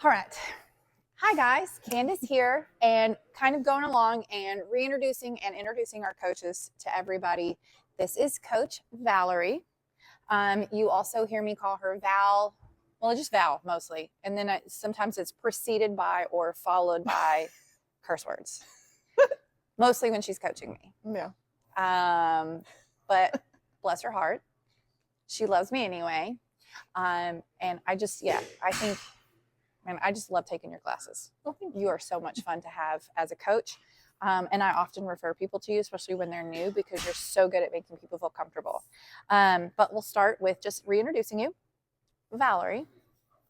All right. Hi, guys. Candace here, and kind of going along and reintroducing and introducing our coaches to everybody. This is Coach Valerie. You also hear me call her Val. Well, just Val mostly. And then sometimes it's preceded by or followed by curse words. Mostly when she's coaching me. Yeah. But bless her heart. She loves me anyway. And I just love taking your classes. You are so much fun to have as a coach. And I often refer people to you, especially when they're new, because you're so good at making people feel comfortable. But we'll start with just reintroducing you. Valerie,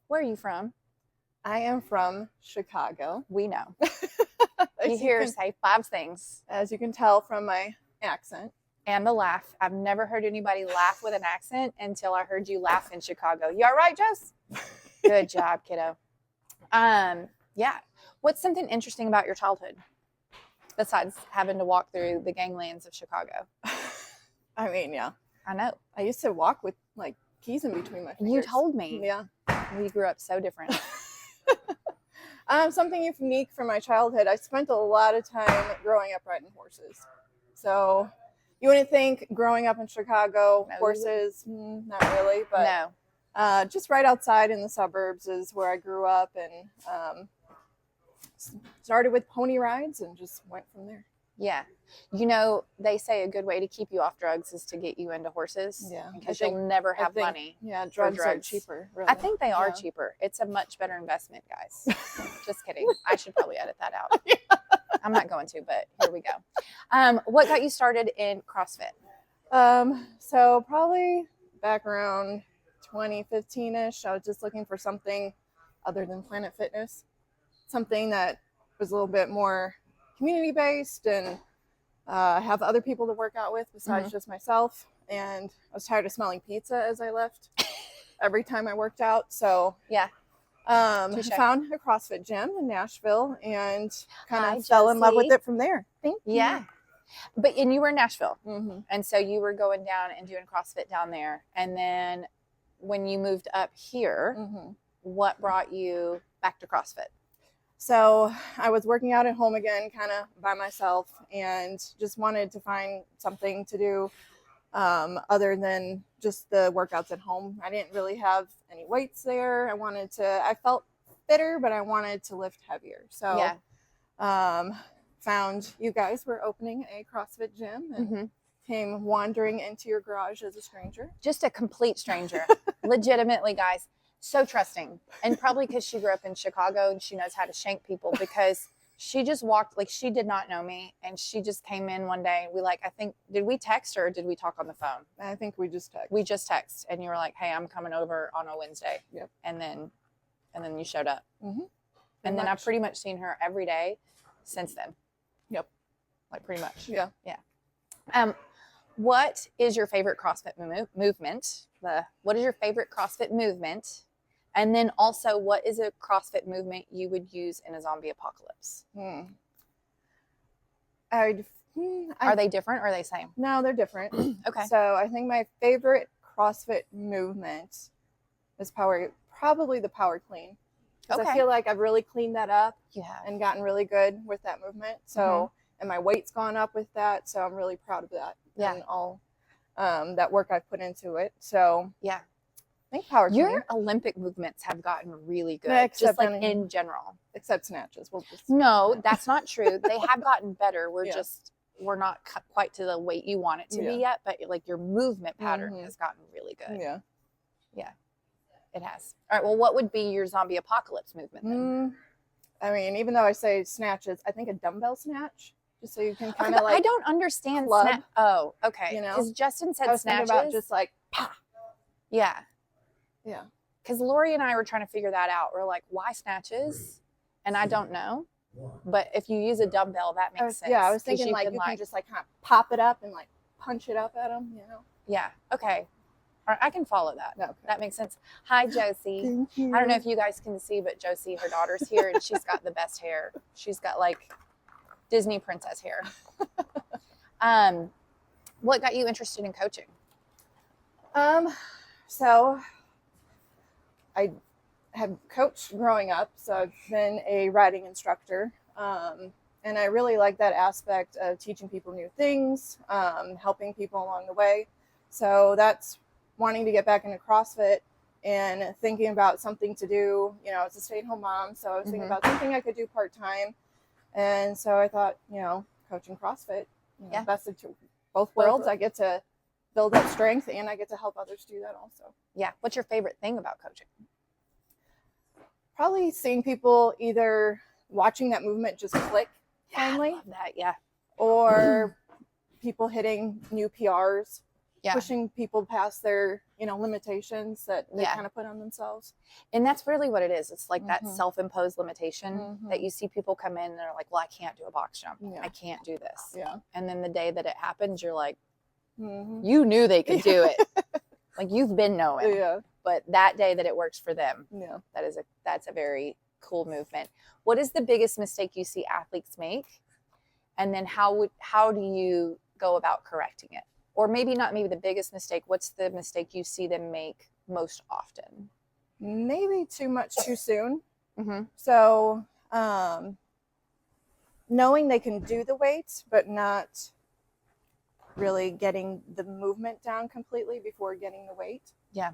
where are you from? I am from Chicago. We know. You hear her say 5 things. As you can tell from my accent. And the laugh. I've never heard anybody laugh with an accent until I heard you laugh in Chicago. You all right, Jess? Good job, kiddo. Yeah. What's something interesting about your childhood besides having to walk through the ganglands of Chicago? I mean, yeah. I know. I used to walk with like keys in between my fingers. You told me. Yeah. We grew up so different. Something unique from my childhood. I spent a lot of time growing up riding horses. So you wouldn't think growing up in Chicago, horses, not really, but no. Just right outside in the suburbs is where I grew up, and started with pony rides and just went from there. Yeah. You know, they say a good way to keep you off drugs is to get you into horses. Yeah. Because you'll never have money. Yeah, drugs are cheaper. Really. I think they are cheaper. It's a much better investment, guys. Just kidding. I should probably edit that out. Yeah. I'm not going to, but here we go. What got you started in CrossFit? So probably back around 2015-ish, I was just looking for something other than Planet Fitness, something that was a little bit more community-based and have other people to work out with besides just myself. And I was tired of smelling pizza as I left every time I worked out. So yeah, found a CrossFit gym in Nashville and kind of fell in love with it from there. Thank you. Yeah. And you were in Nashville. And so you were going down and doing CrossFit down there. And then when you moved up here, what brought you back to CrossFit? So I was working out at home again, kind of by myself, and just wanted to find something to do other than just the workouts at home. I didn't really have any weights there. I felt fitter, but I wanted to lift heavier. So found you guys were opening a CrossFit gym and came wandering into your garage as a stranger. Just a complete stranger. Legitimately, guys. So trusting. And probably because she grew up in Chicago and she knows how to shank people, because she just walked, like, she did not know me. And she just came in one day. Did we text or did we talk on the phone? I think we just text. We just text. And you were like, hey, I'm coming over on a Wednesday. Yep. And then you showed up. And then I've pretty much seen her every day since then. Yep. Like pretty much. Yeah. Yeah. What is your favorite CrossFit movement? What is your favorite CrossFit movement? And then also, what is a CrossFit movement you would use in a zombie apocalypse? Are they different or are they the same? No, they're different. Okay. So I think my favorite CrossFit movement is probably the power clean. Because I feel like I've really cleaned that up and gotten really good with that movement. So, and my weight's gone up with that. So I'm really proud of that. Yeah. And all that work I've put into it. So yeah. I think power clean. Your Olympic movements have gotten really good, just like in general. Except snatches. No, that's not true. They have gotten better. We're not quite to the weight you want it to be yet, but like your movement pattern has gotten really good. Yeah. Yeah, it has. All right. Well, what would be your zombie apocalypse movement then? I mean, even though I say snatches, I think a dumbbell snatch, just so you can kind of I don't understand snatch. Oh, okay. You know, because Justin said I was snatches. About just like, pa. Yeah. Yeah. Because Lori and I were trying to figure that out. We're like, why snatches? And I don't know. But if you use a dumbbell, that makes sense. Yeah, I was thinking you can just like kind of pop it up and like punch it up at them, you know? Yeah. Okay. All right, I can follow that. Okay. That makes sense. Hi, Josie. Thank you. I don't know if you guys can see, but Josie, her daughter's here, and she's got the best hair. She's got like Disney princess hair. What got you interested in coaching? So I have coached growing up, so I've been a riding instructor. And I really like that aspect of teaching people new things, helping people along the way. So that's wanting to get back into CrossFit and thinking about something to do. You know, as a stay-at-home mom, so I was thinking about something I could do part-time. And so I thought, you know, coaching CrossFit, best of both worlds. I get to build up strength and I get to help others do that also. Yeah. What's your favorite thing about coaching? Probably seeing people either watching that movement just click finally. I love that. Yeah. Or people hitting new PRs, yeah. pushing people past their, you know, limitations that they yeah. kind of put on themselves. And that's really what it is. It's like that self-imposed limitation that you see people come in and they're like, well, I can't do a box jump. Yeah. I can't do this. Yeah. And then the day that it happens, you're like, you knew they could do it. Like you've been knowing. Yeah. But that day that it works for them, yeah, that's a very cool movement. What is the biggest mistake you see athletes make? And then how do you go about correcting it? Or maybe not maybe the biggest mistake. What's the mistake you see them make most often? Maybe too much too soon. Mm-hmm. So knowing they can do the weights, but not really getting the movement down completely before getting the weight. Yeah.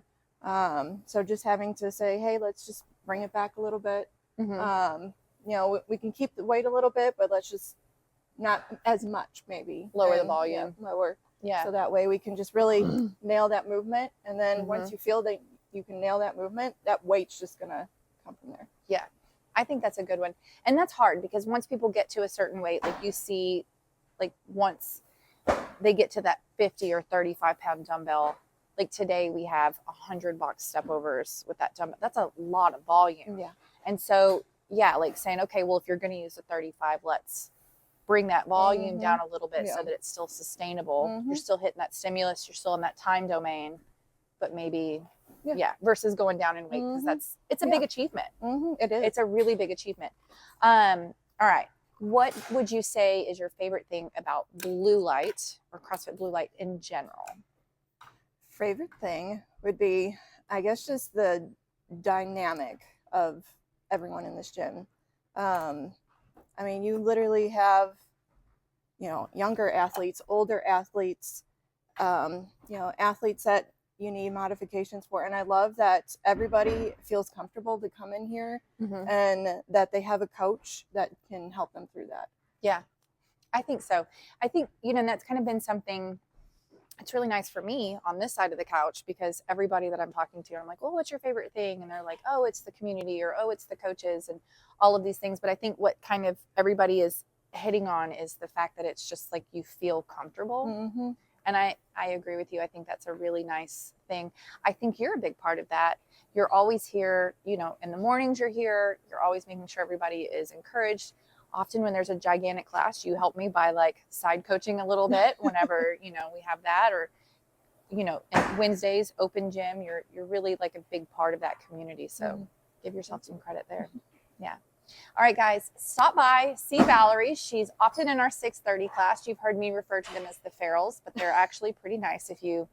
So just having to say, hey, let's just bring it back a little bit. You know, we can keep the weight a little bit, but let's just not as much, maybe. Lower the volume. Yeah, lower. Yeah. So that way we can just really nail that movement. And then once you feel that you can nail that movement, that weight's just going to come from there. Yeah. I think that's a good one. And that's hard because once people get to a certain weight, like you see, like once they get to that 50 or 35 pound dumbbell, like today we have 100 box step overs with that dumbbell. That's a lot of volume. Yeah. And so, yeah, like saying, okay, well, if you're going to use a 35, let's bring that volume down a little bit so that it's still sustainable. You're still hitting that stimulus. You're still in that time domain, but maybe, versus going down in weight because it's a big achievement. It is. It's a really big achievement. All right. What would you say is your favorite thing about blue light or CrossFit blue light in general? Favorite thing would be, I guess, just the dynamic of everyone in this gym. I mean, you literally have, you know, younger athletes, older athletes, you know, athletes that you need modifications for. And I love that everybody feels comfortable to come in here and that they have a coach that can help them through that. Yeah, I think so. I think, you know, and that's kind of been something, it's really nice for me on this side of the couch because everybody that I'm talking to, I'm like, well, what's your favorite thing? And they're like, oh, it's the community or, oh, it's the coaches and all of these things. But I think what kind of everybody is hitting on is the fact that it's just like you feel comfortable. And I agree with you. I think that's a really nice thing. I think you're a big part of that. You're always here, you know, in the mornings you're here. You're always making sure everybody is encouraged. Often when there's a gigantic class, you help me by like side coaching a little bit whenever, you know, we have that or, you know, and Wednesdays, open gym, you're really like a big part of that community. So give yourself some credit there. Yeah. All right, guys, stop by, see Valerie. She's often in our 6:30 class. You've heard me refer to them as the ferals, but they're actually pretty nice if you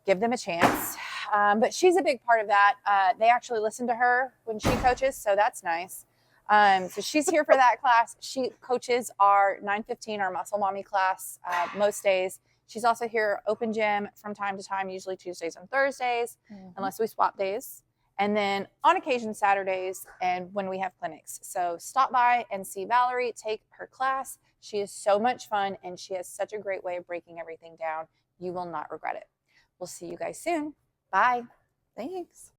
give them a chance. But she's a big part of that. They actually listen to her when she coaches, so that's nice. So she's here for that class. She coaches our 9:15, our Muscle Mommy class most days. She's also here open gym from time to time, usually Tuesdays and Thursdays, unless we swap days. And then on occasion Saturdays and when we have clinics. So stop by and see Valerie, take her class. She is so much fun and she has such a great way of breaking everything down. You will not regret it. We'll see you guys soon. Bye. Thanks.